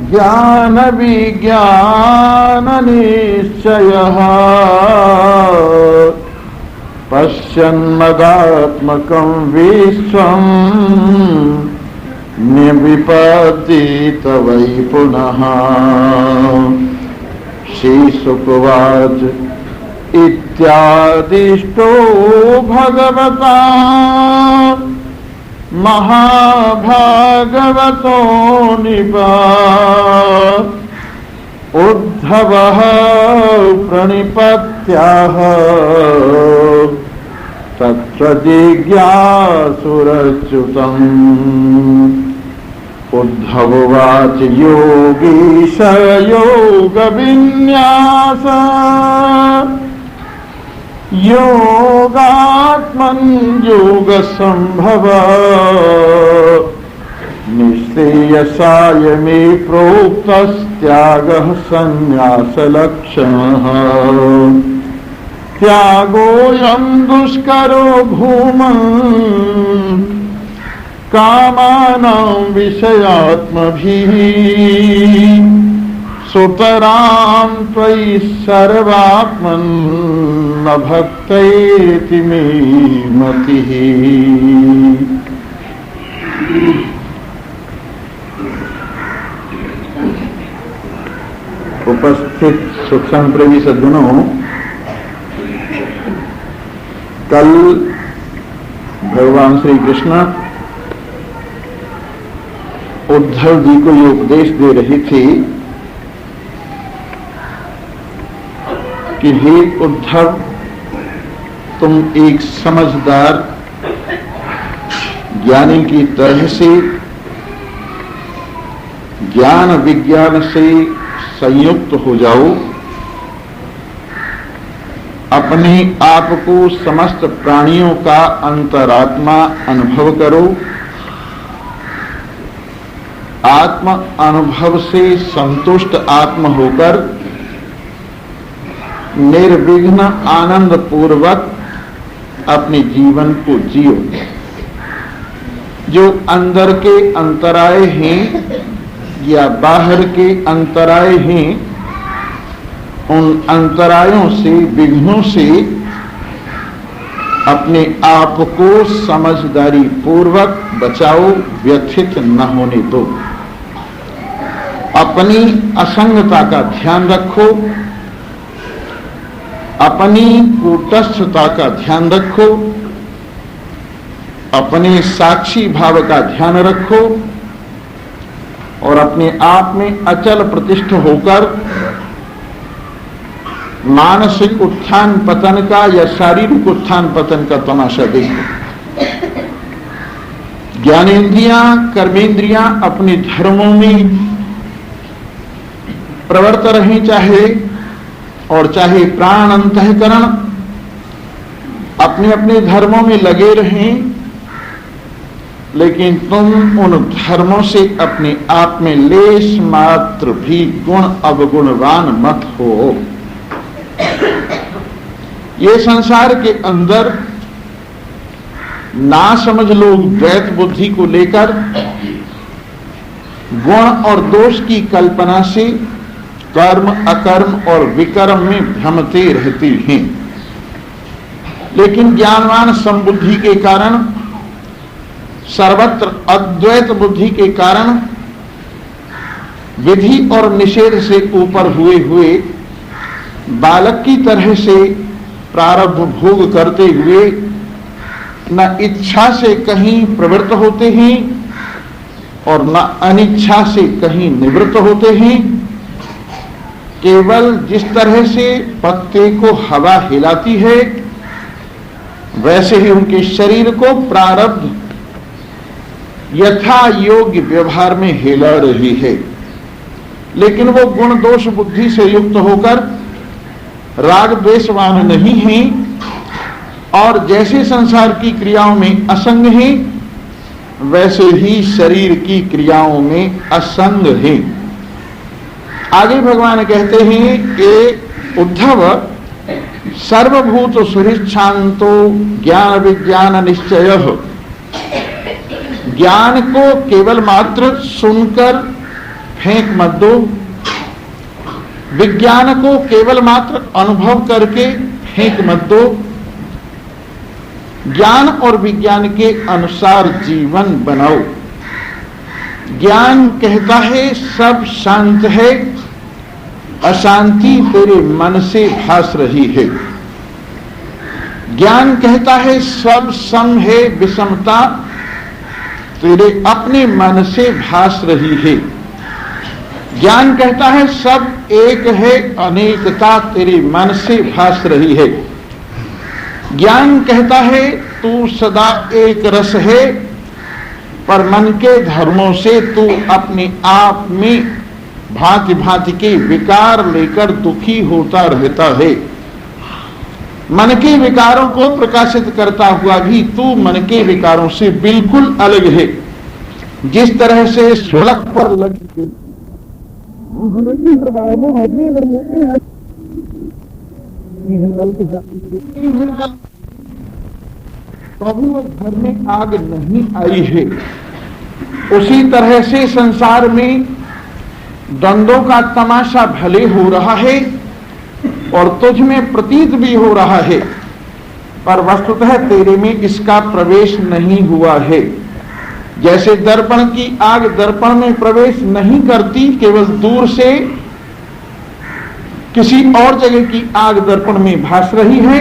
ज्ञान विज्ञान निश्चयः पश्यन्मदात्मकं विश्वं निविपद्येत वै पुनः। श्रीशुकवाच इत्यादिष्टो भगवता महाभागवतो निपा उद्धवः प्रणिपत्याह तत्र जिज्ञासुरच्युतम्। उद्धवोवाच योगीश योगविन्यास योगात्मन् योगसम्भव निःश्रेयसाय मे प्रोक्तस्त्यागः सन्न्यासलक्षणः। त्यागोऽयं दुष्करो भूमन् कामानां विषयात्मभिः सुतरां त्वयि सर्वात्मन् न भक्तेति मे मतिः। उपस्थित सूक्ष्म प्रेमी सज्जनों, कल भगवान श्री कृष्ण उद्धव जी को ये उपदेश दे रही थी कि हे उद्धव, तुम एक समझदार ज्ञानी की तरह से ज्ञान विज्ञान से संयुक्त हो जाओ, अपने आप को समस्त प्राणियों का अंतरात्मा अनुभव करो, आत्म अनुभव से संतुष्ट आत्म होकर निर्विघ्न आनंद पूर्वक अपने जीवन को जियो। जो अंदर के अंतराय हैं या बाहर के अंतराय हैं, उन अंतरायों से, विघ्नों से अपने आप को समझदारी पूर्वक बचाओ, व्यथित न होने दो। अपनी असंगता का ध्यान रखो, अपनी कूटस्थता का ध्यान रखो, अपने साक्षी भाव का ध्यान रखो और अपने आप में अचल प्रतिष्ठ होकर मानसिक उत्थान पतन का या शारीरिक उत्थान पतन का तमाशा देखो। ज्ञानेन्द्रियां, कर्मेंद्रियां अपने धर्मों में प्रवर्त रहें चाहे, और चाहे प्राण अंतःकरण अपने अपने धर्मों में लगे रहें, लेकिन तुम उन धर्मों से अपने आप में लेश मात्र भी गुण अवगुणवान मत हो। ये संसार के अंदर ना समझ लोग द्वैत बुद्धि को लेकर गुण और दोष की कल्पना से कर्म, अकर्म और विकर्म में भ्रमते रहते हैं। लेकिन ज्ञानवान समबुद्धि के कारण, सर्वत्र अद्वैत बुद्धि के कारण विधि और निषेध से ऊपर हुए हुए बालक की तरह से प्रारब्ध भोग करते हुए न इच्छा से कहीं प्रवृत्त होते हैं और न अनिच्छा से कहीं निवृत्त होते हैं। केवल जिस तरह से पत्ते को हवा हिलाती है, वैसे ही उनके शरीर को प्रारब्ध यथा योग्य व्यवहार में हिला रही है। लेकिन वो गुण दोष बुद्धि से युक्त होकर राग द्वेषवान नहीं है और जैसे संसार की क्रियाओं में असंग है, वैसे ही शरीर की क्रियाओं में असंग है। आगे भगवान कहते हैं कि उद्धव, सर्वभूत सुहृच्छांतो ज्ञान विज्ञान निश्चय। ज्ञान को केवल मात्र सुनकर फेंक मत दो। विज्ञान को केवल मात्र अनुभव करके फेंक मत दो। ज्ञान और विज्ञान के अनुसार जीवन बनाओ। ज्ञान कहता है सब शांत है, अशांति तेरे मन से भास रही है। ज्ञान कहता है सब सम है, विषमता तेरे अपने मन से भास रही है। ज्ञान कहता है सब एक है, अनेकता तेरे मन से भास रही है। ज्ञान कहता है तू सदा एक रस है, पर मन के धर्मों से तू अपने आप में भांति भांति के विकार लेकर दुखी होता रहता है। मन के विकारों को प्रकाशित करता हुआ भी तू मन के विकारों से बिल्कुल अलग है। जिस तरह से सड़क पर लगी तो भी वो घर में आग नहीं आई है, उसी तरह से संसार में द्वंद्वों का तमाशा भले हो रहा है और तुझ में प्रतीत भी हो रहा है, पर वस्तुतः तेरे में इसका प्रवेश नहीं हुआ है। जैसे दर्पण की आग दर्पण में प्रवेश नहीं करती, केवल दूर से किसी और जगह की आग दर्पण में भास रही है,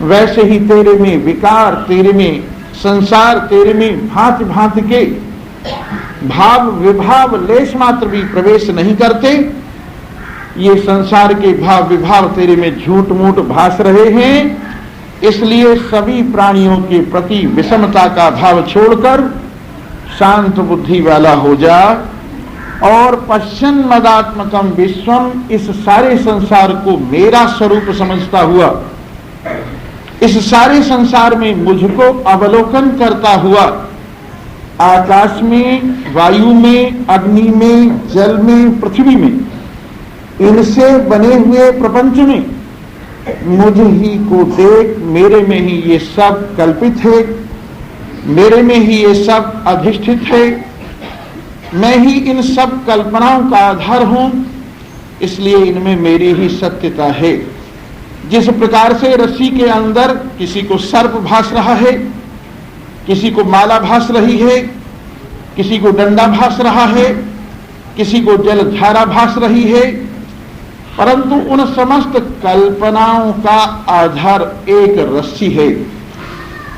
वैसे ही तेरे में विकार, तेरे में संसार, तेरे में भांति भांति के भाव विभाव लेश मात्र भी प्रवेश नहीं करते। ये संसार के भाव विभाव तेरे में झूठ मूठ भास रहे हैं। इसलिए सभी प्राणियों के प्रति विषमता का भाव छोड़कर शांत बुद्धि वाला हो जा और पश्चिम मदात्मकम विश्वम, इस सारे संसार को मेरा स्वरूप समझता हुआ, इस सारे संसार में मुझको अवलोकन करता हुआ, आकाश में, वायु में, अग्नि में, जल में, पृथ्वी में, इनसे बने हुए प्रपंच में मुझ ही को देख। मेरे में ही ये सब कल्पित है, मेरे में ही ये सब अधिष्ठित है, मैं ही इन सब कल्पनाओं का आधार हूं, इसलिए इनमें मेरी ही सत्यता है। जिस प्रकार से रस्सी के अंदर किसी को सर्प भास रहा है, किसी को माला भास रही है, किसी को डंडा भास रहा है, किसी को जलधारा भास रही है, परंतु उन समस्त कल्पनाओं का आधार एक रस्सी है।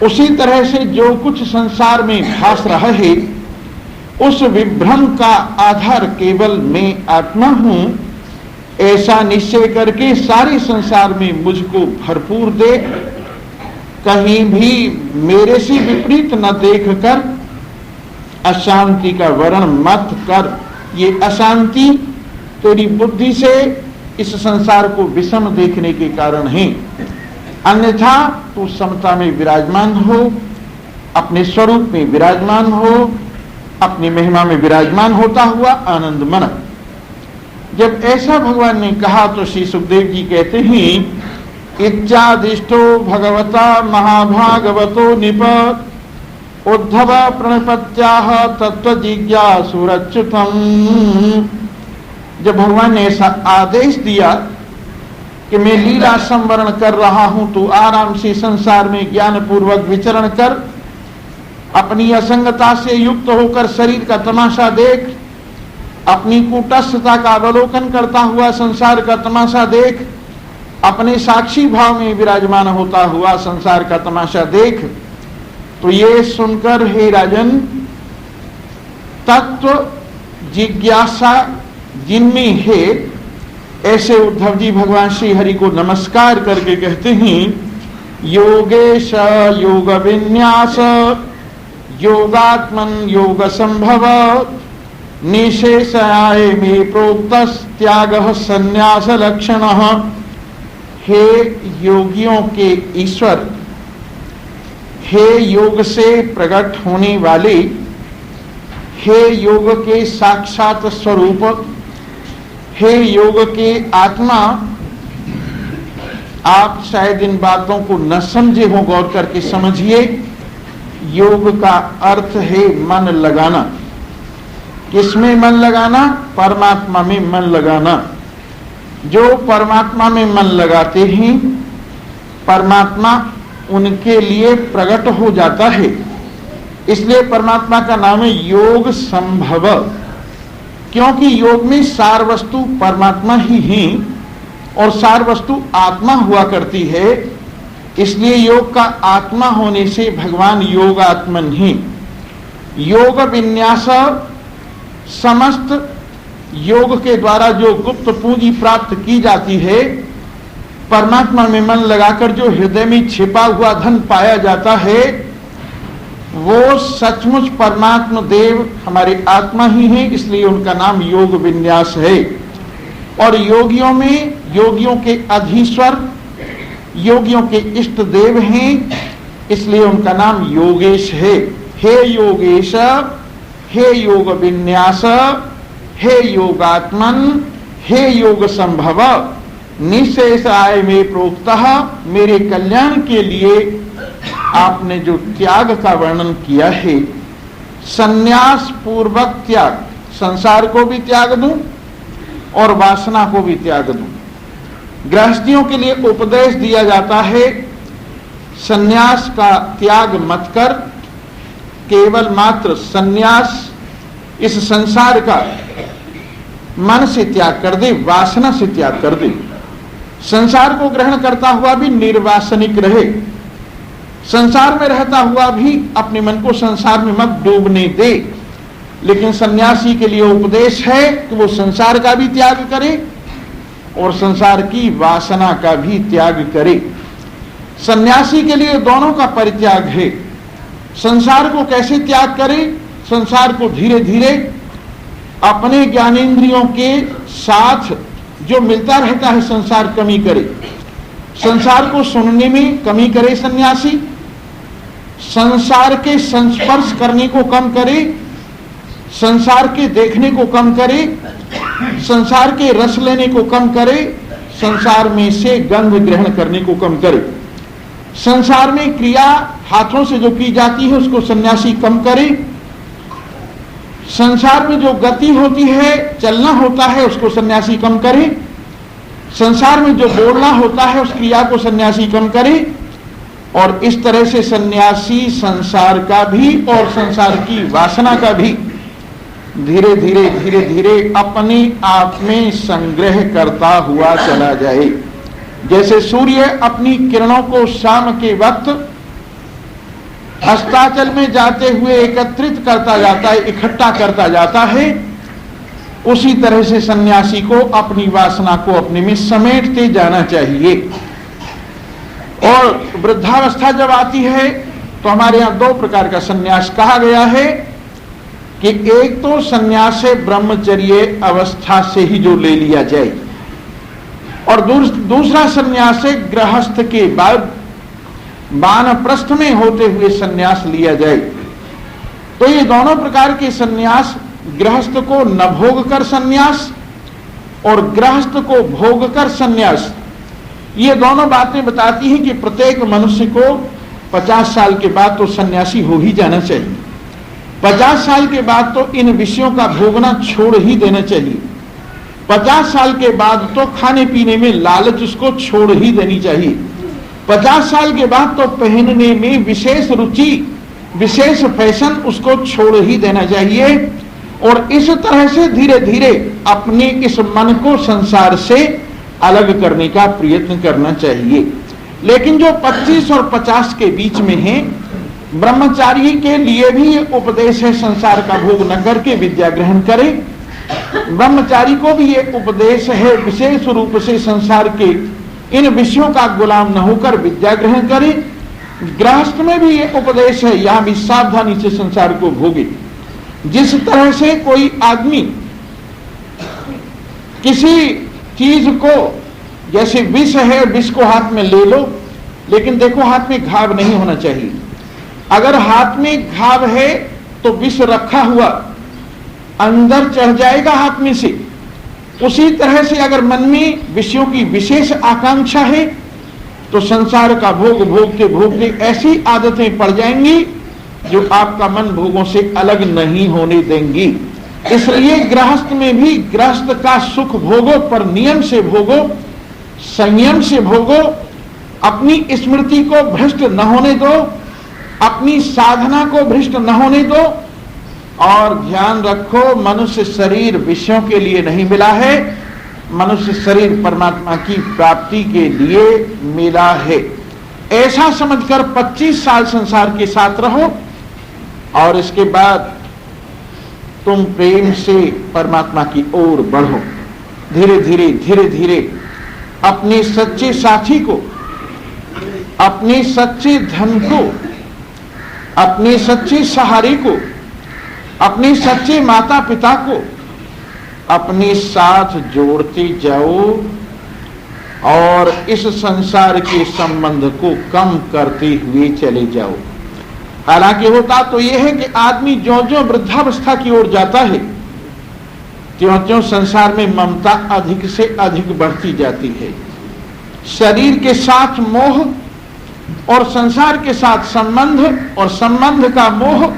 उसी तरह से जो कुछ संसार में भास रहा है, उस विभ्रम का आधार केवल मैं आत्मा हूं, ऐसा निश्चय करके सारे संसार में मुझको भरपूर देख, कहीं भी मेरे से विपरीत न देखकर अशांति का वर्ण मत कर। ये अशांति तेरी बुद्धि से इस संसार को विषम देखने के कारण है, अन्यथा तू समता में विराजमान हो, अपने स्वरूप में विराजमान हो, अपनी महिमा में विराजमान होता हुआ आनंद मन। जब ऐसा भगवान ने कहा तो श्री सुखदेव जी कहते हैं, इच्छादिष्टो भगवता महाभागवतो निप उद्धव प्रणपत्याह तत्व जिज्ञासुरच्युतम। जब भगवान ने ऐसा आदेश दिया कि मैं लीला संवरण कर रहा हूं, तो आराम से संसार में ज्ञान पूर्वक विचरण कर, अपनी असंगता से युक्त होकर शरीर का तमाशा देख, अपनी कूटस्थता का अवलोकन करता हुआ संसार का तमाशा देख, अपने साक्षी भाव में विराजमान होता हुआ संसार का तमाशा देख। तो ये सुनकर हे राजन, तत्व जिज्ञासा जिनमें है, ऐसे उद्धव जी भगवान श्री हरि को नमस्कार करके कहते हैं, योगेश योग विन्यास योगात्मन योग संभव निशेषाय में प्रोक्तस् त्यागः संन्यास लक्षणः। हे योगियों के ईश्वर, हे योग से प्रकट होने वाले, हे योग के साक्षात स्वरूप, हे योग के आत्मा, आप शायद इन बातों को न समझे हो, गौर करके समझिए। योग का अर्थ है मन लगाना। किसमें मन लगाना? परमात्मा में मन लगाना। जो परमात्मा में मन लगाते हैं, परमात्मा उनके लिए प्रकट हो जाता है। इसलिए परमात्मा का नाम है योग संभव, क्योंकि योग में सार वस्तु परमात्मा ही है और सार वस्तु आत्मा हुआ करती है। इसलिए योग का आत्मा होने से भगवान योगात्मन ही। योग विन्यास समस्त योग के द्वारा जो गुप्त पूंजी प्राप्त की जाती है, परमात्मा में मन लगाकर जो हृदय में छिपा हुआ धन पाया जाता है, वो सचमुच परमात्मा देव हमारे आत्मा ही है। इसलिए उनका नाम योग विन्यास है। और योगियों में योगियों के अधीश्वर, योगियों के इष्ट देव हैं, इसलिए उनका नाम योगेश है। हे योगेश, हे योग विन्यास, हे योगात्मन, हे योग संभव, निशेष आय में प्रोक्तः, मेरे कल्याण के लिए आपने जो त्याग का वर्णन किया है, संन्यास पूर्वक त्याग, संसार को भी त्याग दूं और वासना को भी त्याग दूं। गृहस्थियों के लिए उपदेश दिया जाता है, संन्यास का त्याग मत कर, केवल मात्र संन्यास इस संसार का मन से त्याग कर दे, वासना से त्याग कर दे। संसार को ग्रहण करता हुआ भी निर्वासनिक रहे, संसार में रहता हुआ भी अपने मन को संसार में मत डूबने दे। लेकिन सन्यासी के लिए उपदेश है कि वो संसार का भी त्याग करे और संसार की वासना का भी त्याग करे। सन्यासी के लिए दोनों का परित्याग है। संसार को कैसे त्याग करे? संसार को धीरे धीरे अपने ज्ञानेंद्रियों के साथ जो मिलता रहता है संसार कमी करे। संसार को सुनने में कमी करे सन्यासी, संसार के संस्पर्श करने को कम करे, संसार के देखने को कम करे, संसार के रस लेने को कम करे, संसार में से गंध ग्रहण करने को कम करे। संसार में क्रिया हाथों से जो की जाती है उसको सन्यासी कम करे। संसार में जो गति होती है, चलना होता है, उसको सन्यासी कम करे। संसार में जो बोलना होता है उस क्रिया को सन्यासी कम करे। और इस तरह से सन्यासी संसार का भी और संसार की वासना का भी धीरे धीरे धीरे धीरे अपने आप में संग्रह करता हुआ चला जाए। जैसे सूर्य अपनी किरणों को शाम के वक्त अस्ताचल में जाते हुए एकत्रित करता जाता है, इकट्ठा करता जाता है, उसी तरह से सन्यासी को अपनी वासना को अपने में समेटते जाना चाहिए। और वृद्धावस्था जब आती है तो हमारे यहां दो प्रकार का सन्यास कहा गया है कि एक तो सन्यास है ब्रह्मचर्य अवस्था से ही जो ले लिया जाए, और दूसरा सन्यास है गृहस्थ के बाद वानप्रस्थ में होते हुए सन्यास लिया जाए। तो ये दोनों प्रकार के सन्यास, गृहस्थ को न भोग कर सन्यास और गृहस्थ को भोग कर सन्यास, ये दोनों बातें बताती हैं कि प्रत्येक मनुष्य को 50 साल के बाद तो सन्यासी हो ही जाना चाहिए। 50 साल के बाद तो इन विषयों का भोगना छोड़ ही देना चाहिए। 50 साल के बाद तो खाने पीने में लालच उसको छोड़ ही देनी चाहिए। 50 साल के बाद तो पहनने में विशेष रुचि, विशेष फैशन उसको छोड़ ही देना चाहिए। और इस तरह से धीरे धीरे अपने इस मन को संसार से अलग करने का प्रयत्न करना चाहिए। लेकिन जो 25 और 50 के बीच में है, ब्रह्मचारी के लिए भी ये उपदेश है संसार का भोग न करके विद्या ग्रहण करे। ब्रह्मचारी को भी ये उपदेश है विशेष रूप से संसार के इन विषयों का गुलाम न होकर विद्या ग्रहण करे। गृहस्थ में भी ये उपदेश है, यहां भी सावधानी से संसार को भोगे। जिस तरह से कोई आदमी किसी चीज को, जैसे विष है, विष को हाथ में ले लो, लेकिन देखो हाथ में घाव नहीं होना चाहिए। अगर हाथ में घाव है तो विष रखा हुआ अंदर चढ़ जाएगा हाथ में से। उसी तरह से अगर मन में विषयों की विशेष आकांक्षा है तो संसार का भोग भोगते भोगते ऐसी आदतें पड़ जाएंगी जो आपका मन भोगों से अलग नहीं होने देंगी। इसलिए गृहस्थ में भी गृहस्थ का सुख भोगो, पर नियम से भोगो, संयम से भोगो, अपनी स्मृति को भ्रष्ट न होने दो, अपनी साधना को भ्रष्ट न होने दो। और ध्यान रखो, मनुष्य शरीर विषयों के लिए नहीं मिला है, मनुष्य शरीर परमात्मा की प्राप्ति के लिए मिला है। ऐसा समझकर 25 साल संसार के साथ रहो और इसके बाद तुम प्रेम से परमात्मा की ओर बढ़ो। धीरे धीरे धीरे धीरे अपने सच्चे साथी को, अपने सच्चे धन को, अपने सच्चे सहारे को, अपने सच्चे माता पिता को अपने साथ जोड़ते जाओ और इस संसार के संबंध को कम करते हुए चले जाओ। हालांकि होता तो यह है कि आदमी ज्यों-ज्यों वृद्धावस्था की ओर जाता है, त्यों-त्यों संसार में ममता अधिक से अधिक बढ़ती जाती है। शरीर के साथ मोह और संसार के साथ संबंध और संबंध का मोह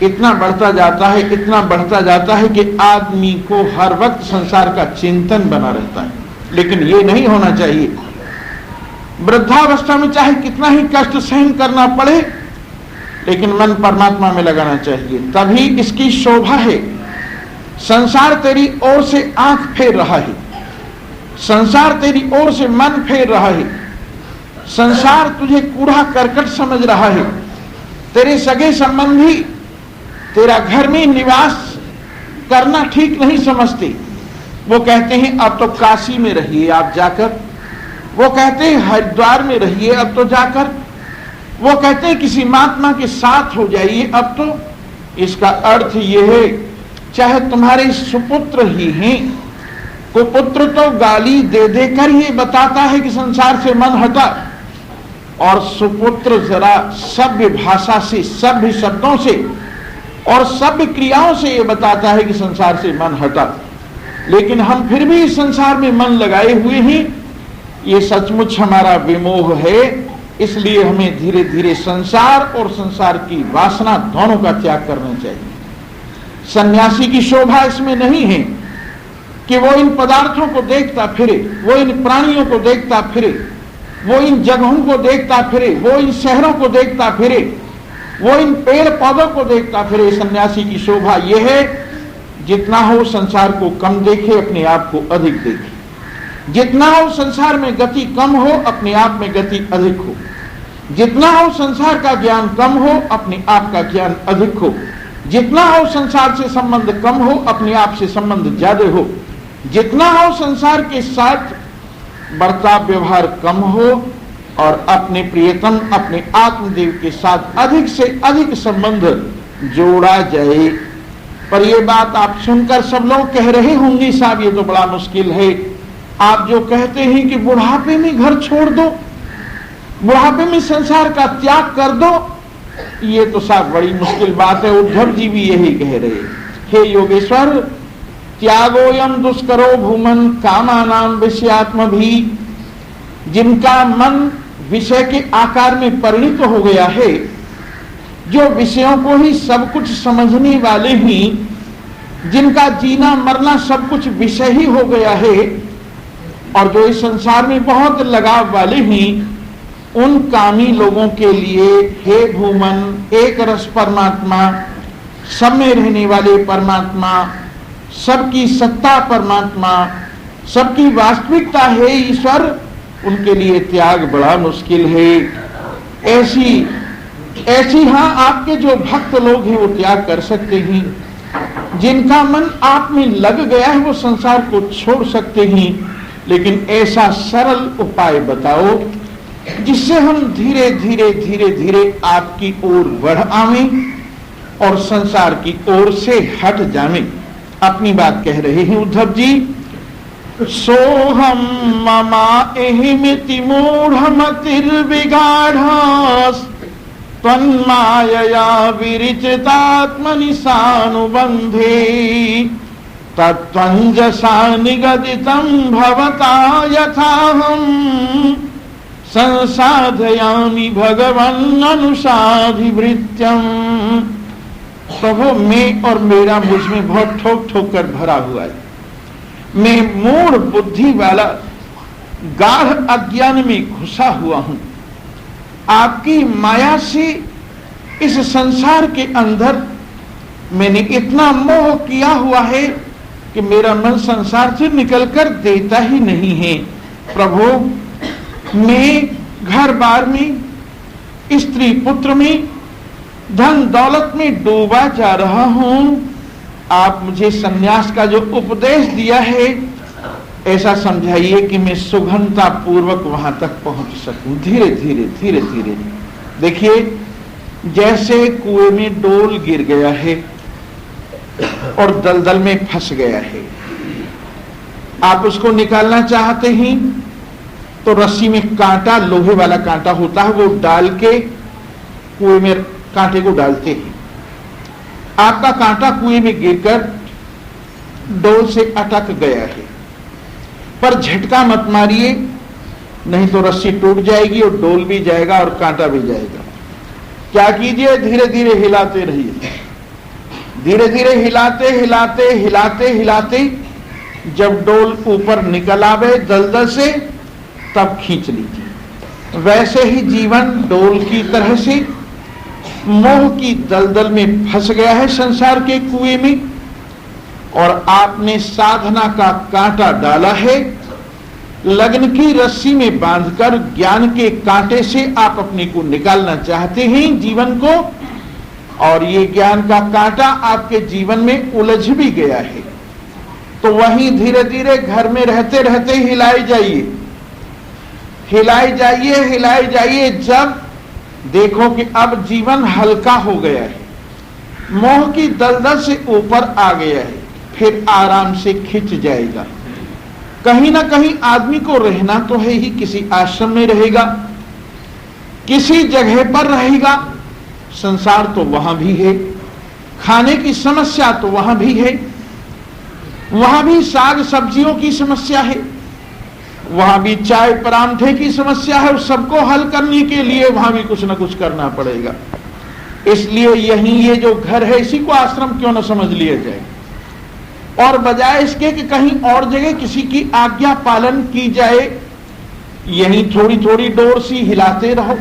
इतना बढ़ता जाता है, इतना बढ़ता जाता है कि आदमी को हर वक्त संसार का चिंतन बना रहता है। लेकिन ये नहीं होना चाहिए। वृद्धावस्था में चाहे कितना ही कष्ट सहन करना पड़े, लेकिन मन परमात्मा में लगाना चाहिए, तभी इसकी शोभा है। संसार तेरी ओर से आंख फेर रहा है, संसार तेरी ओर से मन फेर रहा है, संसार तुझे कूड़ा करकट समझ रहा है। तेरे सगे संबंधी तेरा घर में निवास करना ठीक नहीं समझते। वो कहते हैं अब तो काशी में रहिए आप जाकर, वो कहते हैं हरिद्वार में रहिए अब तो जाकर, वो कहते हैं किसी महात्मा के साथ हो जाइए अब तो। इसका अर्थ ये है, चाहे तुम्हारे सुपुत्र ही हैं, कुपुत्र तो गाली दे देकर ये बताता है कि संसार से मन हटा, और सुपुत्र जरा सभ्य भाषा से, सभ्य शब्दों से और सभ्य क्रियाओं से ये बताता है कि संसार से मन हटा। लेकिन हम फिर भी इस संसार में मन लगाए हुए हैं। ये सचमुच हमारा विमोह है। इसलिए हमें धीरे धीरे संसार और संसार की वासना दोनों का त्याग करना चाहिए। सन्यासी की शोभा इसमें नहीं है कि वो इन पदार्थों को देखता फिरे, वो इन प्राणियों को देखता फिरे, वो इन जगहों को देखता फिरे, वो इन शहरों को देखता फिरे, वो इन पेड़ पौधों को देखता फिरे। सन्यासी की शोभा यह है, जितना हो संसार को कम देखे, अपने आप को अधिक देखे। जितना हो संसार में गति कम हो, अपने आप में गति अधिक हो। जितना हो संसार का ज्ञान कम हो, अपने आप का ज्ञान अधिक हो। जितना हो संसार से संबंध कम हो, अपने आप से संबंध ज्यादा हो। जितना हो संसार के साथ बर्ताव व्यवहार कम हो और अपने प्रियतम, अपने आत्मदेव के साथ अधिक से अधिक संबंध जोड़ा जाए। पर यह बात आप सुनकर सब लोग कह रहे होंगे, साहब ये तो बड़ा मुश्किल है। आप जो कहते हैं कि बुढ़ापे में घर छोड़ दो, बुढ़ापे में संसार का त्याग कर दो, ये तो साहब बड़ी मुश्किल बात है। उद्धव जी भी यही कह रहे, हे योगेश्वर, त्यागोयम दुष्करो भूमन कामानाम विषयात्म भी। जिनका मन विषय के आकार में परिणित हो गया है, जो विषयों को ही सब कुछ समझने वाले ही, जिनका जीना मरना सब कुछ विषय ही हो गया है, और जो इस संसार में बहुत लगाव वाले ही, उन कामी लोगों के लिए हे भूमन, एक रस परमात्मा, सब में रहने वाले परमात्मा, सबकी सत्ता परमात्मा, सबकी वास्तविकता है ईश्वर, उनके लिए त्याग बड़ा मुश्किल है। ऐसी हाँ आपके जो भक्त लोग हैं वो त्याग कर सकते हैं। जिनका मन आप में लग गया है वो संसार को छोड़ सकते हैं। लेकिन ऐसा सरल उपाय बताओ जिससे हम धीरे धीरे धीरे धीरे आपकी ओर बढ़ आवें और संसार की ओर से हट जावें। अपनी बात कह रहे हैं उद्धव जी। सोहम ममा एहिमिति मूढ़मतिर्विगाढ़ास् त्वन्मायया विरिचितात्मनि सानुबन्धे तत्त्वञ्जसा निगदितं भवता यथाहं संसाधयामि भगवन् अनुसाधिवृत्यम्। प्रभु मैं और मेरा मुझ में बहुत ठोक ठोक कर भरा हुआ है। मैं मूढ़ बुद्धि वाला गाढ़ अज्ञान में घुसा हुआ हूं। आपकी माया से इस संसार के अंदर मैंने इतना मोह किया हुआ है कि मेरा मन संसार से निकलकर देता ही नहीं है। प्रभु मैं घर बार में, स्त्री पुत्र में, धन दौलत में डूबा जा रहा हूं। आप मुझे सन्यास का जो उपदेश दिया है ऐसा समझाइए कि मैं सुगमता पूर्वक वहां तक पहुंच सकूं। धीरे धीरे धीरे धीरे। देखिए जैसे कुएं में डोल गिर गया है और दलदल में फंस गया है, आप उसको निकालना चाहते हैं तो रस्सी में कांटा, लोहे वाला कांटा होता है, वो डाल के कुएं में कांटे को डालते हैं। आपका कांटा कुएं में गिरकर डोल से अटक गया है, पर झटका मत मारिए, नहीं तो रस्सी टूट जाएगी और डोल भी जाएगा और कांटा भी जाएगा। क्या कीजिए, धीरे धीरे हिलाते रहिए, धीरे धीरे हिलाते हिलाते हिलाते हिलाते जब डोल ऊपर निकल आवे दलदल से तब खींच लीजिए। वैसे ही जीवन डोल की तरह से मोह की दलदल में फंस गया है संसार के कुएं में, और आपने साधना का कांटा डाला है। लगन की रस्सी में बांधकर ज्ञान के कांटे से आप अपने को निकालना चाहते हैं जीवन को, और ये ज्ञान का कांटा आपके जीवन में उलझ भी गया है। तो वहीं धीरे धीरे घर में रहते रहते हिलाए जाइए, हिलाए जाइए, हिलाए जाइए। जब देखो कि अब जीवन हल्का हो गया है, मोह की दलदल से ऊपर आ गया है, फिर आराम से खिंच जाएगा। कहीं ना कहीं आदमी को रहना तो है ही, किसी आश्रम में रहेगा, किसी जगह पर रहेगा। संसार तो वहां भी है, खाने की समस्या तो वहां भी है, वहां भी साग सब्जियों की समस्या है, वहां भी चाय परांठे की समस्या है। उस सबको हल करने के लिए वहां भी कुछ ना कुछ करना पड़ेगा। इसलिए यहीं ये जो घर है इसी को आश्रम क्यों न समझ लिया जाए, और बजाय इसके कि कहीं और जगह किसी की आज्ञा पालन की जाए, यहीं थोड़ी थोड़ी डोर सी हिलाते रहो।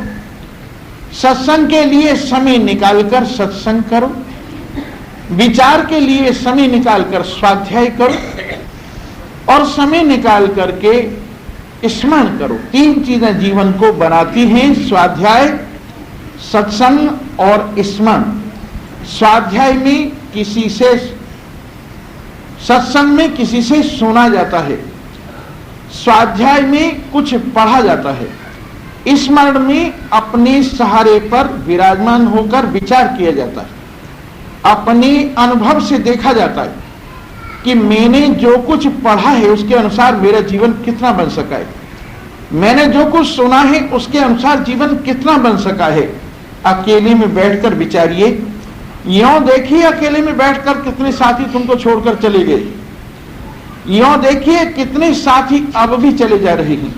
सत्संग के लिए समय निकालकर सत्संग करो, विचार के लिए समय निकालकर स्वाध्याय करो, और समय निकाल करके स्मरण करो। तीन चीजें जीवन को बनाती हैं, स्वाध्याय, सत्संग और स्मरण। स्वाध्याय में किसी से, सत्संग में किसी से सुना जाता है, स्वाध्याय में कुछ पढ़ा जाता है, स्मरण में अपने सहारे पर विराजमान होकर विचार किया जाता है, अपने अनुभव से देखा जाता है कि मैंने जो कुछ पढ़ा है उसके अनुसार मेरा जीवन कितना बन सका है, मैंने जो कुछ सुना है उसके अनुसार जीवन कितना बन सका है। अकेले में बैठकर विचारिए, यों देखिए अकेले में बैठकर कितने साथी तुमको छोड़कर चले गए, यों देखिए कितने साथी अब भी चले जा रहे हैं,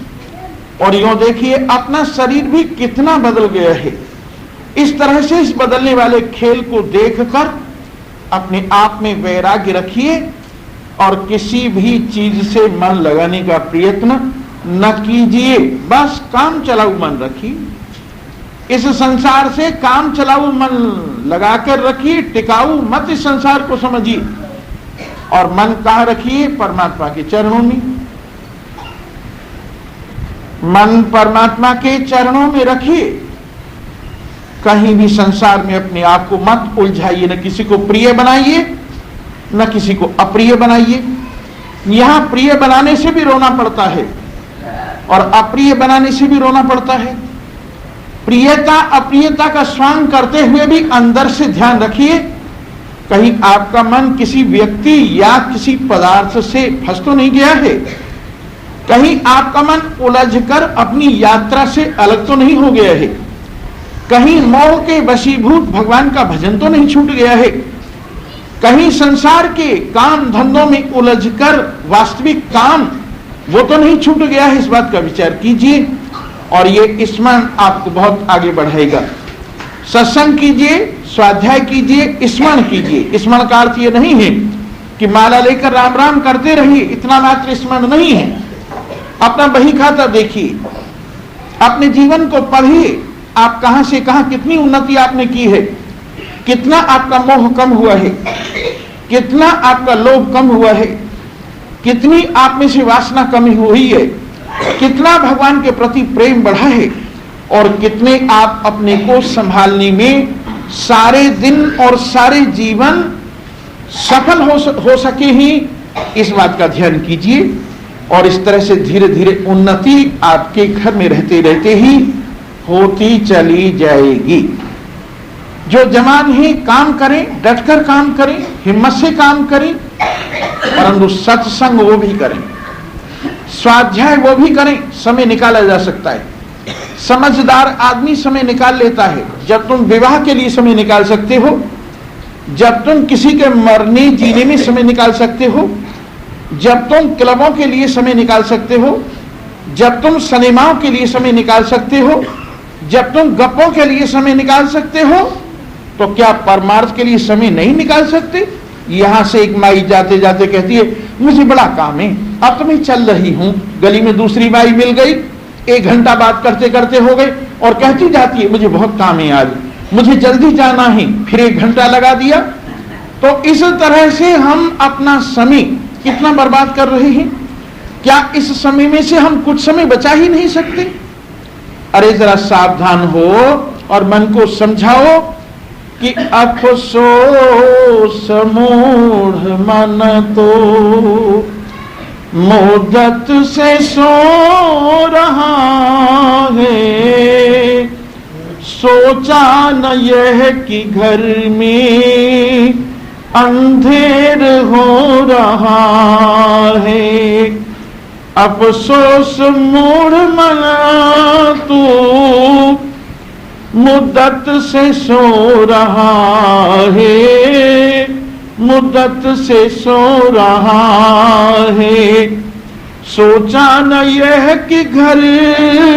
और यों देखिए अपना शरीर भी कितना बदल गया है। इस तरह से इस बदलने वाले खेल को देखकर अपने आप में वैराग्य रखिए, और किसी भी चीज से मन लगाने का प्रयत्न न कीजिए, बस काम चलाऊ मन रखिए। इस संसार से काम चलाऊ मन लगाकर रखिए, टिकाऊ मत इस संसार को समझिए, और मन कहां रखिए? परमात्मा के चरणों में। मन परमात्मा के चरणों में रखिए, कहीं भी संसार में अपने आप को मत उलझाइए, न किसी को प्रिय बनाइए न किसी को अप्रिय बनाइए। यहां प्रिय बनाने से भी रोना पड़ता है और अप्रिय बनाने से भी रोना पड़ता है। प्रियता अप्रियता का स्वांग करते हुए भी अंदर से ध्यान रखिए, कहीं आपका मन किसी व्यक्ति या किसी पदार्थ से फंस तो नहीं गया है, कहीं आपका मन उलझकर अपनी यात्रा से अलग तो नहीं हो गया है, कहीं मोह के वशीभूत भगवान का भजन तो नहीं छूट गया है, कहीं संसार के काम धंधों में उलझकर वास्तविक काम वो तो नहीं छूट गया है। इस बात का विचार कीजिए, और ये स्मरण आपको बहुत आगे बढ़ाएगा। सत्संग कीजिए, स्वाध्याय कीजिए, स्मरण कीजिए। स्मरण का अर्थ ये नहीं है कि माला लेकर राम राम करते रहिए, इतना मात्र स्मरण नहीं है। अपना बही खाता देखिए, अपने जीवन को पढ़िए, आप कहां से कहां कितनी उन्नति आपने की है, कितना आपका मोह कम हुआ है, कितना आपका लोभ कम हुआ है, कितनी आप में से वासना कमी हुई है, कितना भगवान के प्रति प्रेम बढ़ा है, और कितने आप अपने को संभालने में सारे दिन और सारे जीवन सफल हो सके ही, इस बात का ध्यान कीजिए। और इस तरह से धीरे धीरे उन्नति आपके घर में रहते रहते ही होती चली जाएगी। जो जवान ही काम करें, डटकर काम करें, हिम्मत से काम करें, परंतु सत्संग वो भी करें, स्वाध्याय वो भी करें, समय निकाला जा सकता है। समझदार आदमी समय निकाल लेता है। जब तुम विवाह के लिए समय निकाल सकते हो, जब तुम किसी के मरने जीने में समय निकाल सकते हो, जब तुम क्लबों के लिए समय निकाल सकते हो, जब तुम सिनेमाओं के लिए समय निकाल सकते हो, जब तुम गप्पों के लिए समय निकाल सकते हो, तो क्या परमार्थ के लिए समय नहीं निकाल सकते? यहां से एक माई जाते जाते कहती है, मुझे बड़ा काम है, अब तो मैं चल रही हूं, गली में दूसरी माई मिल गई, 1 घंटा बात करते करते हो गए, और कहती जाती है, मुझे बहुत काम है आज, मुझे जल्दी जाना है, फिर 1 घंटा लगा दिया। तो इस तरह से हम अपना समय कितना बर्बाद कर रहे हैं। क्या इस समय में से हम कुछ समय बचा ही नहीं सकते? अरे जरा सावधान हो और मन को समझाओ कि अफसोस मूढ़ मन तो मुद्दत से सो रहा है, सोचा न यह कि घर में अंधेर हो रहा है। अफसोस मूढ़ मन तू मुद्दत से सो रहा है, मुद्दत से सो रहा है। सोचा न यह कि घर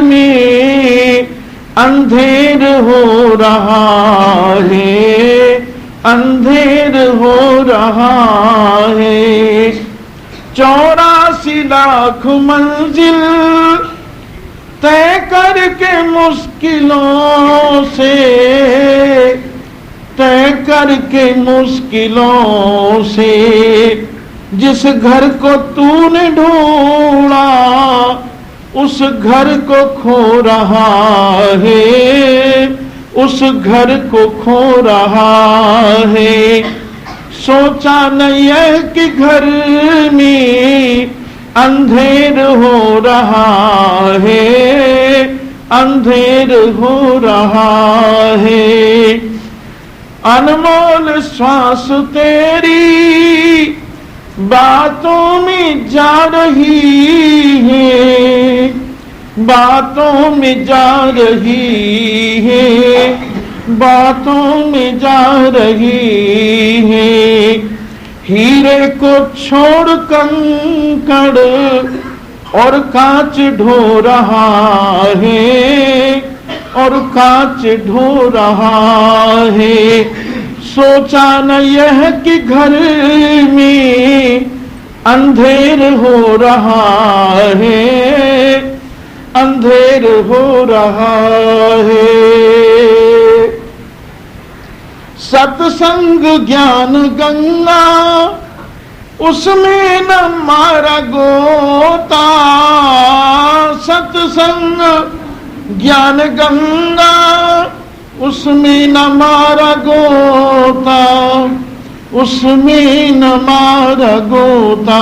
में अंधेर हो रहा है, अंधेर हो रहा है। 84 लाख मंजिल तय करके मुश्किलों से, तय करके मुश्किलों से, जिस घर को तूने ढूंढा उस घर को खो रहा है, उस घर को खो रहा है। सोचा न यह कि घर में अंधेर हो रहा है, अंधेर हो रहा है। अनमोल श्वास तेरी बातों में जा रही है, बातों में जा रही है, बातों में जा रही है। हीरे को छोड़ कंकड़ और कांच ढो रहा है, और कांच ढो रहा है। सोचा न यह कि घर में अंधेर हो रहा है, अंधेर हो रहा है। सत्संग ज्ञान गंगा उसमें न मारा गोता, सत्संग ज्ञान गंगा उसमें न मारा गोता, उसमें न मारा गोता।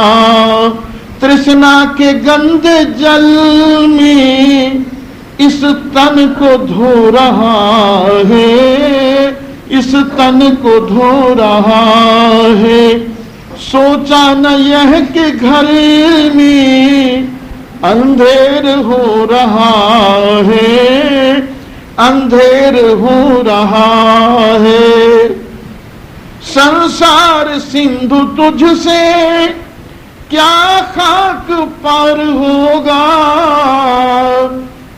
तृष्णा के गंदे जल में इस तन को धो रहा है, इस तन को धो रहा है। सोचा न यह कि घर में अंधेर हो रहा है, अंधेर हो रहा है। संसार सिंधु तुझसे क्या खाक पार होगा,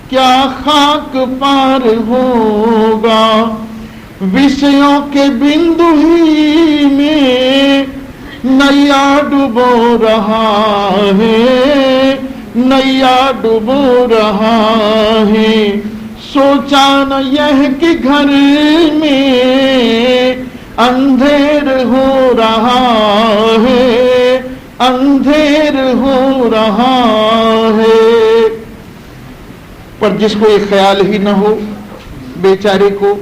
क्या खाक पार होगा। विषयों के बिंदु ही में नैया डुबो रहा है, नैया डुबो रहा है। सोचा न यह कि घर में अंधेर हो रहा है, अंधेर हो रहा है। पर जिसको ये ख्याल ही न हो बेचारे को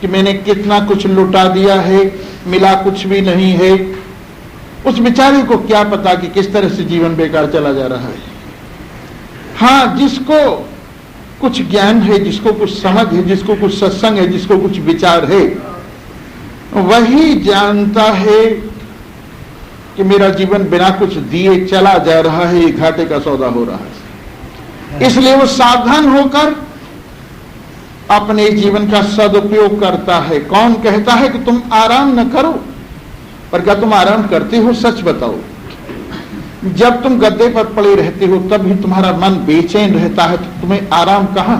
कि मैंने कितना कुछ लुटा दिया है, मिला कुछ भी नहीं है, उस बेचारे को क्या पता कि किस तरह से जीवन बेकार चला जा रहा है। हाँ, जिसको कुछ ज्ञान है, जिसको कुछ समझ है, जिसको कुछ सत्संग है, जिसको कुछ विचार है, वही जानता है कि मेरा जीवन बिना कुछ दिए चला जा रहा है, ये घाटे का सौदा हो रहा है। इसलिए वो सावधान होकर अपने जीवन का सदुपयोग करता है। कौन कहता है कि तुम आराम न करो, पर क्या तुम आराम करते हो? सच बताओ। जब तुम गद्दे पर पड़े रहते हो तब भी तुम्हारा मन बेचैन रहता है, तो तुम्हें आराम कहां?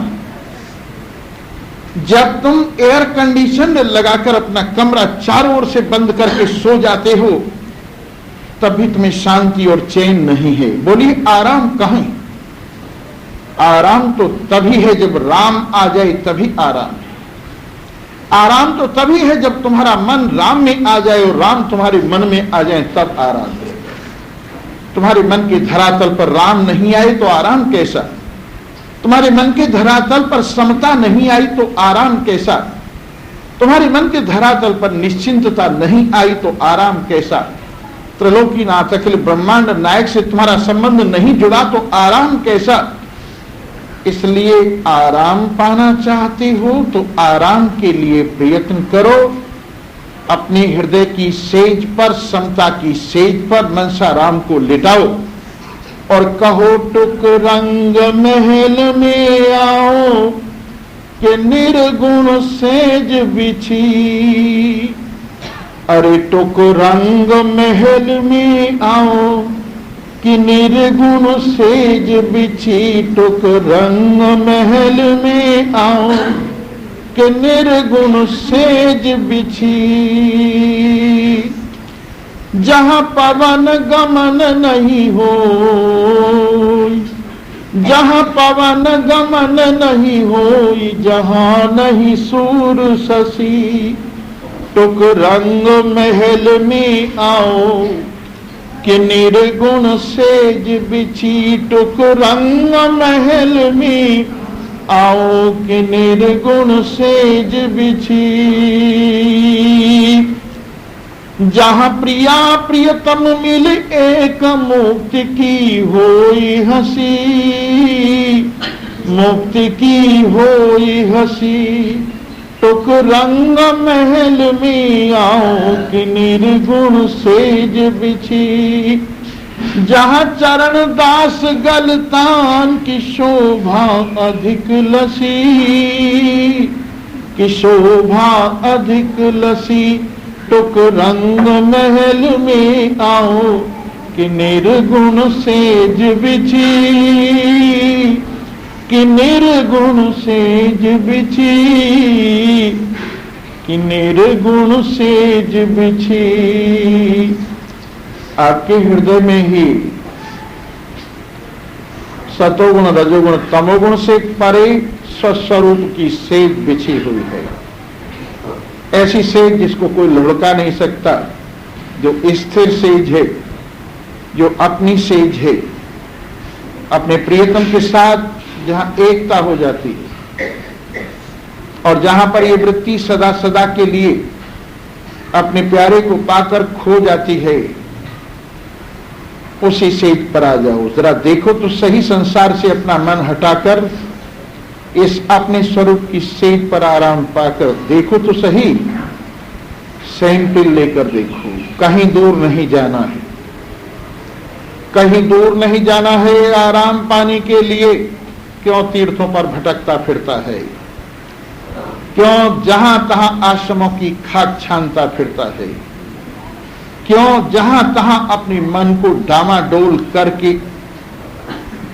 जब तुम एयर कंडीशन लगाकर अपना कमरा चारों ओर से बंद करके सो जाते हो तब भी तुम्हें शांति और चैन नहीं है। बोलिए आराम कहां? आराम तो तभी है जब राम आ जाए, तभी आराम है। आराम तो तभी है जब तुम्हारा मन राम में आ जाए और राम तुम्हारे मन में आ जाए, तब आराम है। तुम्हारे मन के धरातल पर राम नहीं आए तो आराम कैसा? तुम्हारे मन के धरातल पर समता नहीं आई तो आराम कैसा? तुम्हारे मन के धरातल पर निश्चिंतता नहीं आई तो आराम कैसा? त्रिलोकीनाथ अखिल ब्रह्मांड नायक से तुम्हारा संबंध नहीं जुड़ा तो आराम कैसा? इसलिए आराम पाना चाहते हो तो आराम के लिए प्रयत्न करो। अपने हृदय की सेज पर, समता की सेज पर मनसा राम को लिटाओ और कहो टुक रंग महल में आओ कि निर्गुण सेज बिछी। अरे टुक रंग महल में आओ कि निर्गुण सेज बिछी। टुक रंग महल में आओ कि निर्गुण सेज बिछी। जहां पवन गमन नहीं हो, जहां पवन गमन नहीं हो, जहां नहीं सूर शशि। टुक रंग महल में आओ कि निर्गुण सेज बिछी। टुक रंग महल में आओ कि निर्गुण सेज बिछी। जहां प्रिया प्रियतम मिल एक मुक्ति की होई हंसी। मुक्ति की होई हंसी। टुक रंग महल में आओ कि निर्गुण सेज बिछी। जहां चरण दास गलतान की शोभा अधिक लसी। की शोभा अधिक लसी। टुक रंग महल में आओ कि निर्गुण सेज बिछी। कि निर्गुण सेज बिछी। कि निर्गुण सेज बिछी। आपके हृदय में ही सतोगुण रजोगुण तमोगुण से परे स्वस्वरूप की सेज बिछी हुई है। ऐसी सेज जिसको कोई लुढ़का नहीं सकता, जो स्थिर सेज है, जो अपनी सेज है, अपने प्रियतम के साथ जहां एकता हो जाती है और जहां पर ये वृत्ति सदा सदा के लिए अपने प्यारे को पाकर खो जाती है, उसी सेज पर आ जाओ। जरा देखो तो सही, संसार से अपना मन हटाकर इस अपने स्वरूप की सेज पर आराम पाकर देखो तो सही। सैंपिल लेकर देखो, कहीं दूर नहीं जाना है, कहीं दूर नहीं जाना है आराम पाने के लिए। क्यों तीर्थों पर भटकता फिरता है? क्यों जहां तहां आश्रमों की खाक छानता फिरता है? क्यों जहां तहां अपने मन को डामाडोल करके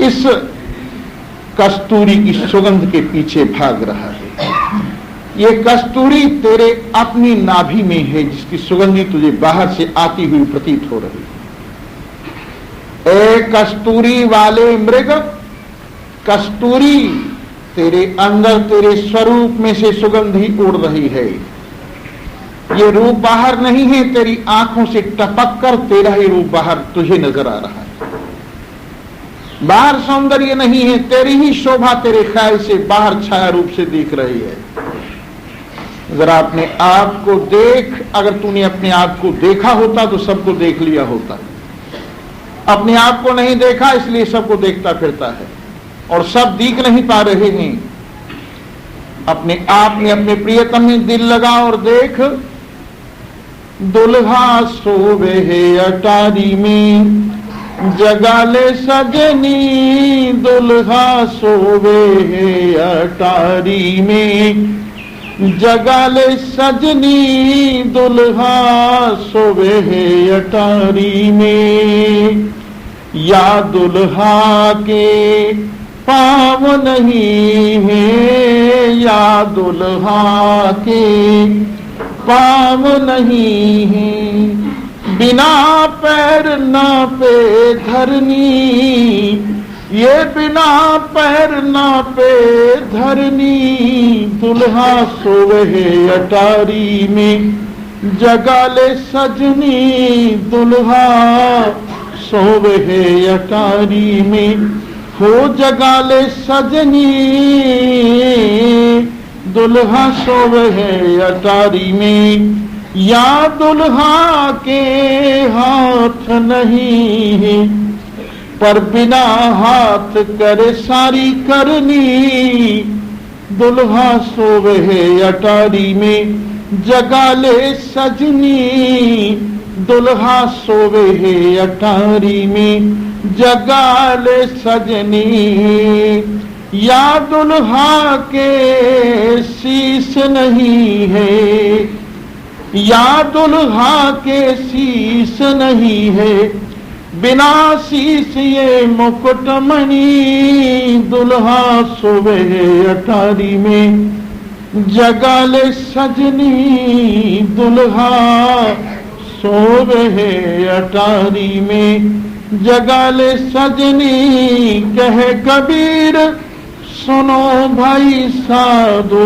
इस कस्तूरी की सुगंध के पीछे भाग रहा है? ये कस्तूरी तेरे अपनी नाभि में है, जिसकी सुगंधी तुझे बाहर से आती हुई प्रतीत हो रही है। ए कस्तूरी वाले मृग, कस्तूरी तेरे अंदर तेरे स्वरूप में से सुगंधी उड़ रही है। ये रूप बाहर नहीं है, तेरी आंखों से टपक कर तेरा ही रूप बाहर तुझे नजर आ रहा है। बाहर सौंदर्य नहीं है, तेरी ही शोभा तेरे ख्याल से बाहर छाया रूप से दिख रही है। जरा अपने आप को देख, अगर तूने अपने आप को देखा होता तो सबको देख लिया होता। अपने आप को नहीं देखा, इसलिए सबको देखता फिरता है और सब दिख नहीं पा रहे हैं। अपने आप में, अपने प्रियतम में दिल लगा और देख। दुल्हा सोवे है अटारी में, जगा ले सजनी, दुल्हा सोवे है अटारी में, जगा ले सजनी, दुल्हा सोवे है अटारी में। या दुल्हा के पाँव नहीं है, या दुल्हा के पाँव नहीं है, बिना पैर नापे धरनी, ये बिना पैर नापे धरनी, दुल्हा सोवे है अटारी में, जगा ले सजनी, दुल्हा सोवे है अटारी में। हो जगा ले सजनी, दुल्हा सोवे है अटारी में। या दुल्हा के हाथ नहीं है, पर बिना हाथ करे सारी करनी, दुल्हा सोवे है अटारी में, जगा ले सजनी, दुल्हा सोवे है अटारी में, जगा ले सजनी। या दुल्हा के शीश नहीं है, या दुल्हा के शीश नहीं है, बिना शीश ये मुकुटमणि, दुल्हा सोवे है अटारी में, जगा ले सजनी, दुल्हा सोवे है अटारी में, जगा ले सजनी। कहे कबीर सुनो भाई साधु,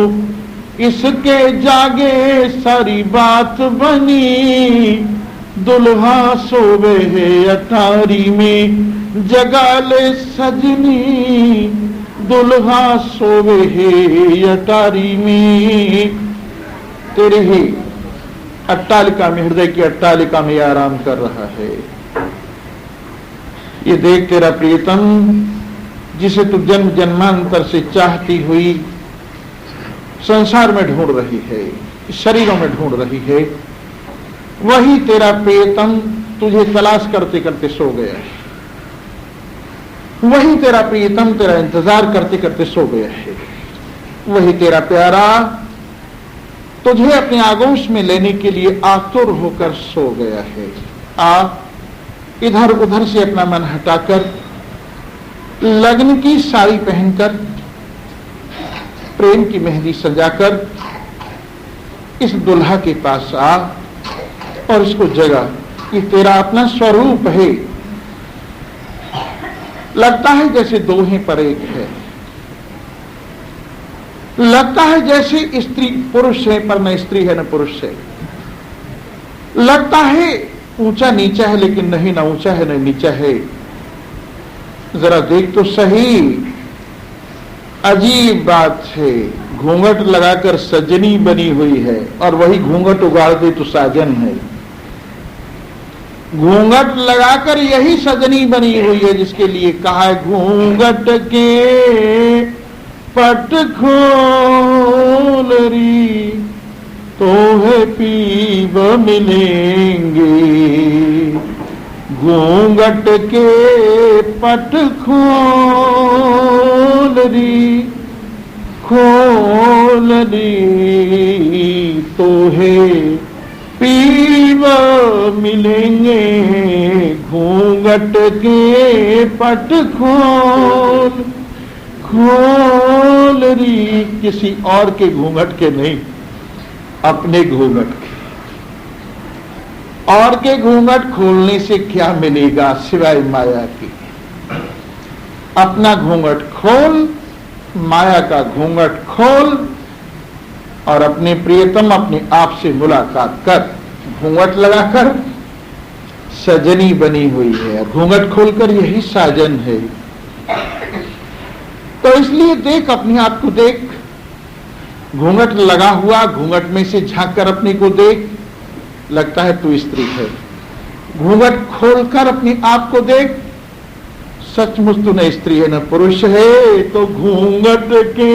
इसके जागे सारी बात बनी, दुल्हा सोवे है अटारी में, जगा ले सजनी, दुल्हा सोवे है अटारी में। तेरे ही अट्टालिका में, हृदय की अट्टालिका में आराम कर रहा है। ये देख तेरा प्रियतम, जिसे तू जन्म जन्मांतर से चाहती हुई संसार में ढूंढ रही है, शरीरों में ढूंढ रही है, वही तेरा प्रियतम तुझे तलाश करते करते सो गया है। वही तेरा प्रियतम तेरा इंतजार करते करते सो गया है। वही तेरा प्यारा तुझे अपने आगोश में लेने के लिए आतुर होकर सो गया है। आ इधर उधर से अपना मन हटाकर, लगन की साड़ी पहनकर, प्रेम की मेहंदी सजाकर इस दुल्हा के पास आ और इसको जगा। ये तेरा अपना स्वरूप है। लगता है जैसे दो हैं पर एक है, लगता है जैसे स्त्री पुरुष है पर न स्त्री है न पुरुष है, लगता है ऊंचा नीचा है लेकिन नहीं, ना ऊंचा है न नीचा है। जरा देख तो सही, अजीब बात है। घूंघट लगाकर सजनी बनी हुई है और वही घूंघट उगाड़ दे तो साजन है। घूंघट लगाकर यही सजनी बनी हुई है, जिसके लिए कहा है घूंघट के पट खोल री तो है पीब मिलेंगे। घूंघट के पट खोल री तो है पीब मिलेंगे। घूंघट के पट खोल खोल री, किसी और के घूंघट के नहीं, अपने घूंघट के। और के घूंघट खोलने से क्या मिलेगा सिवाय माया की। अपना घूंघट खोल, माया का घूंघट खोल और अपने प्रियतम अपने आप से मुलाकात कर। घूंघट लगाकर सजनी बनी हुई है, घूंघट खोलकर यही साजन है। तो इसलिए देख, अपने आप को देख, घूंघट लगा हुआ, घूंघट में से झांक कर अपने को देख, लगता है तू स्त्री है। घूंघट खोलकर अपने आप को देख, सचमुच तू न स्त्री है न पुरुष है। तो घूंघट के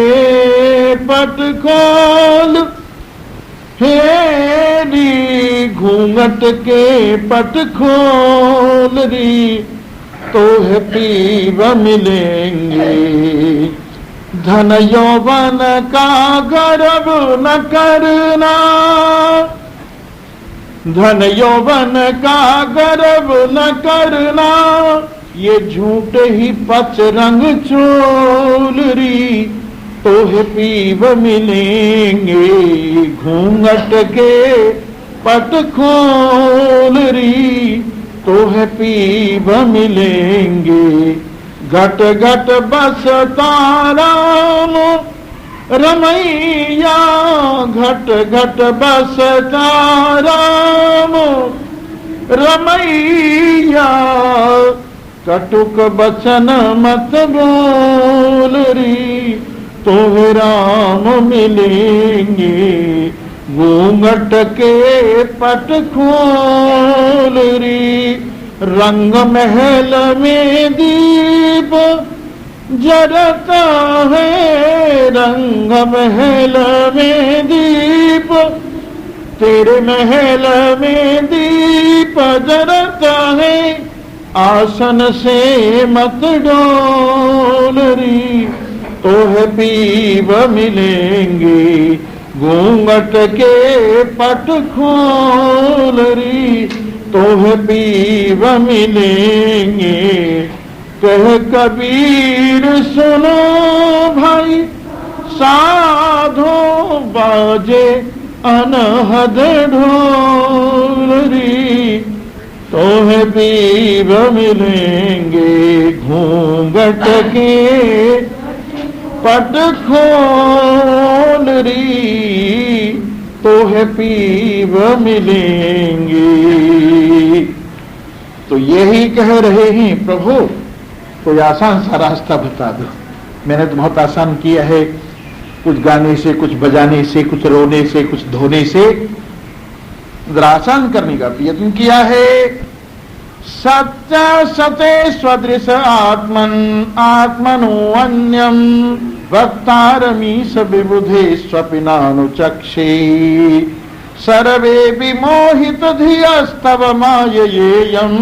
पट खोल हे री, घूंघट के पट खोल री, तो है पीव मिलेंगे। धन यौवन का गर्व न करना, धन यौवन का गर्व न करना, ये झूठ ही पच रंग चोल री, तो है पीव मिलेंगे। घूंघट के पट खोल री, तो है पीव मिलेंगे। घट घट बसता राम रमैया, घट घट बसता राम रमैया, कटुक बचन मत बोल री, तो राम मिलेंगे। घूंघट के पट खोल री, रंग महल में दीप जरता है, रंग महल में दीप, तेरे महल में दीप जरता है, आसन से मत डोल री, तो है पीव मिलेंगे। घूंघट के पट खोल री, तो है पीव मिलेंगे। कह कबीर सुनो भाई साधो, बाजे अनहद ढोल री, तो है पीव मिलेंगे। घूंघट के पट खोल री, तो है पीव मिलेंगे। तो यही कह रहे हैं प्रभु, कोई आसान सा रास्ता बता दो। मैंने तो बहुत आसान किया है, कुछ गाने से, कुछ बजाने से, कुछ रोने से, कुछ धोने से, आसान करने का प्रयत्न किया है। सत्य सते स्वदृश आत्मन आत्मनो अन्यम, वक्तारमीश विबुधे स्वपिनानुचक्षे, सर्वे विमोहित धियस्तव माययेयम्,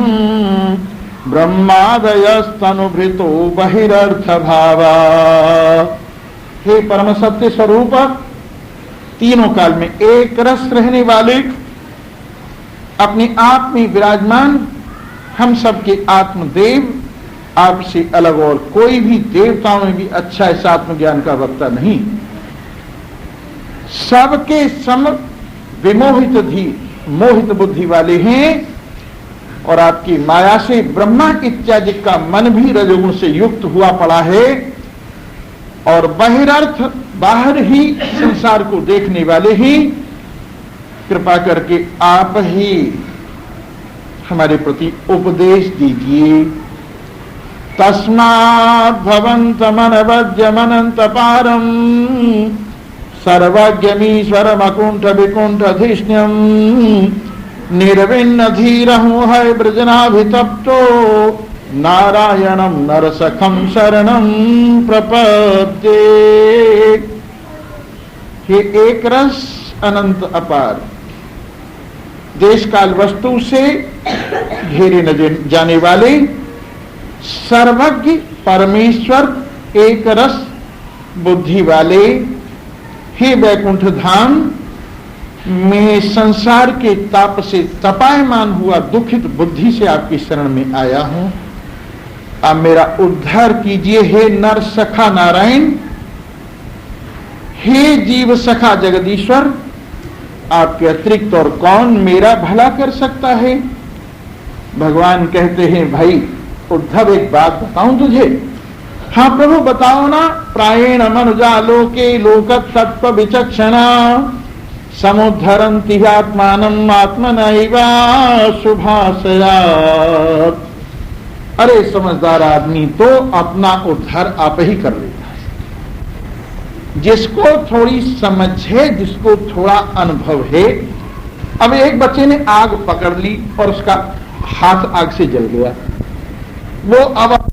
ब्रह्मादयस्तनुभृतो बहिरर्थ भावा। हे परम सत्य स्वरूप, तीनों काल में एक रस रहने वाले, अपने आप में विराजमान, हम सबके आत्मदेव, आपसे अलग और कोई भी देवताओं में भी अच्छा इस आत्मज्ञान का वक्ता नहीं। सबके सम विमोहित धी, मोहित बुद्धि वाले हैं, और आपकी माया से ब्रह्मा इत्यादि का मन भी रजोगुण से युक्त हुआ पड़ा है, और बहिरर्थ बाहर ही संसार को देखने वाले ही। कृपा करके आप ही हमारे प्रति उपदेश दीजिए। तस्मात् भवन्तमनवद्यमनंत पारम, सर्वज्ञमीश्वरम अकुंठ विकुंठधिष्ण्यम, निर्विण्ण धीरहु है ब्रजनाभितप्तो, नारायणम नरसखम शरणम प्रपद्ये। हे एक रस अनंत अपार, देश काल वस्तु से घेरे न जाने वाले, सर्वज्ञ परमेश्वर एक रस बुद्धि वाले, हे वैकुंठ धाम, मैं संसार के ताप से तपायमान हुआ दुखित बुद्धि से आपकी शरण में आया हूं। आप मेरा उद्धार कीजिए। हे नर सखा नारायण, हे जीव सखा जगदीश्वर, आपके अतिरिक्त और कौन मेरा भला कर सकता है। भगवान कहते हैं, भाई उद्धव एक बात बताऊं तुझे। हाँ प्रभु बताओ ना। प्रायेण मनुजा लोके लोक तत्व विचक्षणा समुद्धरन्ति आत्मानम् आत्मनैवा शुभाशयात्। अरे समझदार आदमी तो अपना उद्धार आप ही कर लेता है। जिसको थोड़ी समझ है, जिसको थोड़ा अनुभव है। अब एक बच्चे ने आग पकड़ ली और उसका हाथ आग से जल गया, वो अब